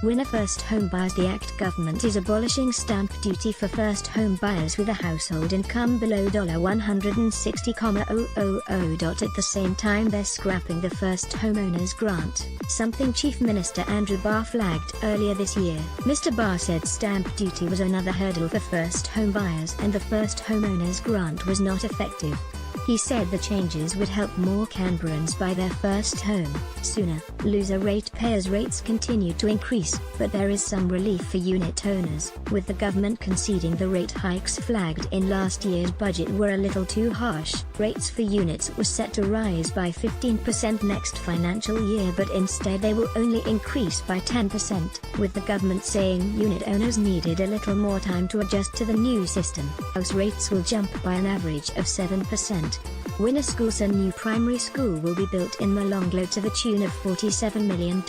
WinnerFirst-home buyers. The Act government is abolishing stamp duty for first home buyers with a household income below $160,000. At the same time they're scrapping the first homeowners grant, something Chief Minister Andrew Barr flagged earlier this year. Mr. Barr said stamp duty was another hurdle for first home buyers and the first homeowners grant was not effective. He said the changes would help more Canberrans buy their first home sooner. Loser ratepayers' rates continue to increase, but there is some relief for unit owners, with the government conceding the rate hikes flagged in last year's budget were a little too harsh. Rates for units were set to rise by 15% next financial year, but instead they will only increase by 10%, with the government saying unit owners needed a little more time to adjust to the new system. House rates will jump by an average of 7%. Winner Schools, a new primary school, will be built in Molonglo to the tune of $47 million.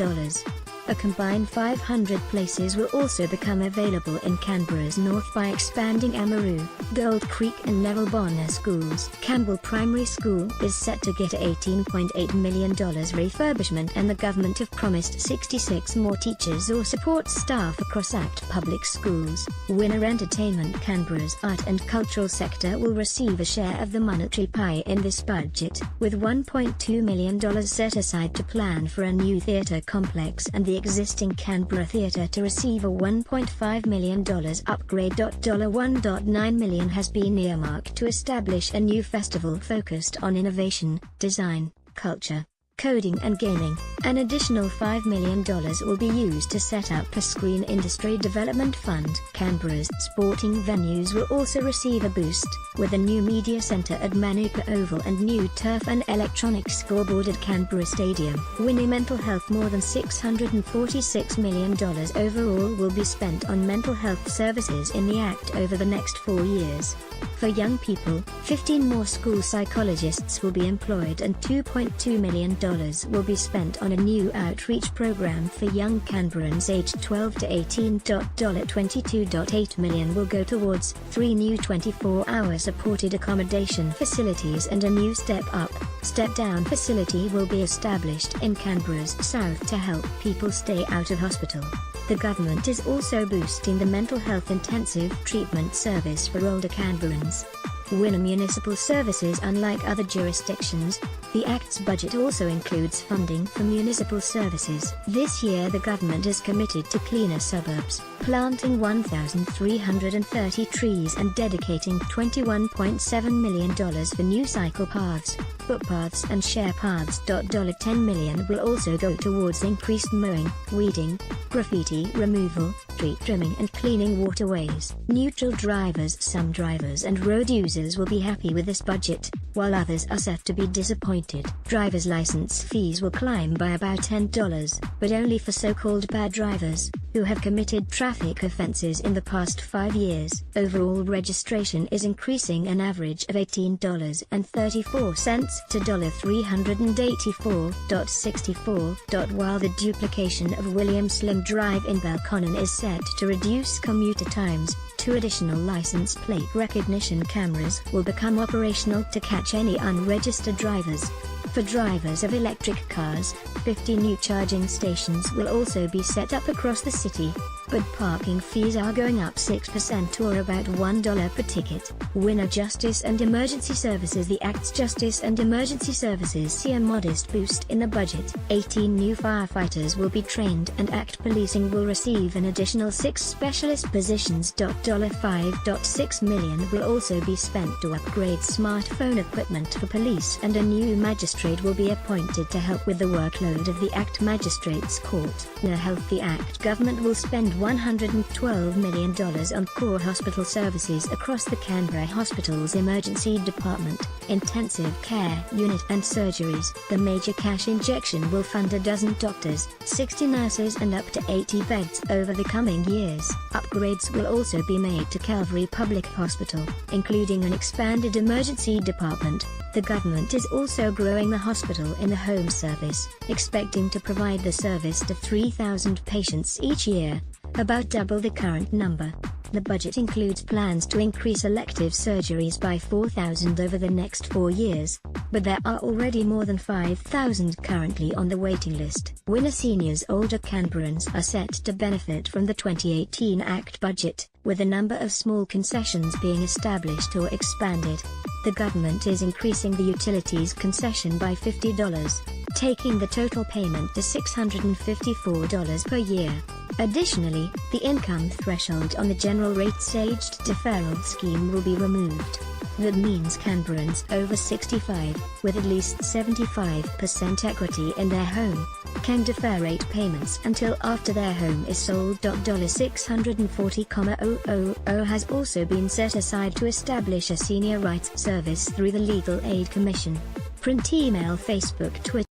A combined 500 places will also become available in Canberra's north by expanding Amaroo, Gold Creek and Neville Bonner schools. Campbell Primary School is set to get a $18.8 million refurbishment, and the government have promised 66 more teachers or support staff across ACT public schools. Winner Entertainment, Canberra's art and cultural sector, will receive a share of the monetary pie in this budget, with $1.2 million set aside to plan for a new theatre complex and the existing Canberra Theatre to receive a $1.5 million upgrade. $1.9 million has been earmarked to establish a new festival focused on innovation, design, culture, coding and gaming. An additional $5 million will be used to set up a Screen Industry Development Fund. Canberra's sporting venues will also receive a boost, with a new media centre at Manuka Oval and new turf and electronic scoreboard at Canberra Stadium. Winning mental health. More than $646 million overall will be spent on mental health services in the Act over the next 4 years. For young people, 15 more school psychologists will be employed and $2.2 million will be spent on a new outreach program for young Canberrans aged 12 to 18. $22.8 million will go towards 3 new 24-hour supported accommodation facilities, and a new step-up, step-down facility will be established in Canberra's south to help people stay out of hospital. The government is also boosting the mental health intensive treatment service for older Canberrans. Winner Municipal Services. Unlike other jurisdictions, the Act's budget also includes funding for municipal services. This year the government is committed to cleaner suburbs, planting 1,330 trees and dedicating $21.7 million for new cycle paths, footpaths and share paths. $10 million will also go towards increased mowing, weeding, graffiti removal, tree trimming and cleaning waterways. Neutral drivers. Some drivers and road users will be happy with this budget, while others are set to be disappointed. Driver's license fees will climb by about $10, but only for so-called bad drivers, who have committed traffic offences in the past 5 years. Overall registration is increasing an average of $18.34 to $384.64. While the duplication of William Slim Drive in Belconnen is set to reduce commuter times, 2 additional license plate recognition cameras will become operational to catch any unregistered drivers. For drivers of electric cars, 50 new charging stations will also be set up across the city, but parking fees are going up 6% or about $1 per ticket. Winner Justice and Emergency Services. The Act's Justice and Emergency Services see a modest boost in the budget. 18 new firefighters will be trained and Act Policing will receive an additional 6 specialist positions. $5.6 million will also be spent to upgrade smartphone equipment for police, and a new magistrate will be appointed to help with the workload of the Act Magistrates Court. The Healthy Act government will spend $112 million on core hospital services across the Canberra Hospital's emergency department, intensive care unit and surgeries. The major cash injection will fund a dozen doctors, 60 nurses and up to 80 beds over the coming years. Upgrades will also be made to Calvary Public Hospital, including an expanded emergency department. The government is also growing the hospital in the home service, expecting to provide the service to 3,000 patients each year, about double the current number. The budget includes plans to increase elective surgeries by 4,000 over the next 4 years, but there are already more than 5,000 currently on the waiting list. Winner Senior's older Canberrans are set to benefit from the 2018 Act budget, with a number of small concessions being established or expanded. The government is increasing the utilities concession by $50, taking the total payment to $654 per year. Additionally, the income threshold on the general rates aged deferral scheme will be removed. That means Canberrans over 65, with at least 75% equity in their home, can defer rate payments until after their home is sold. $640,000 has also been set aside to establish a senior rights service through the Legal Aid Commission. Print, email, Facebook, Twitter.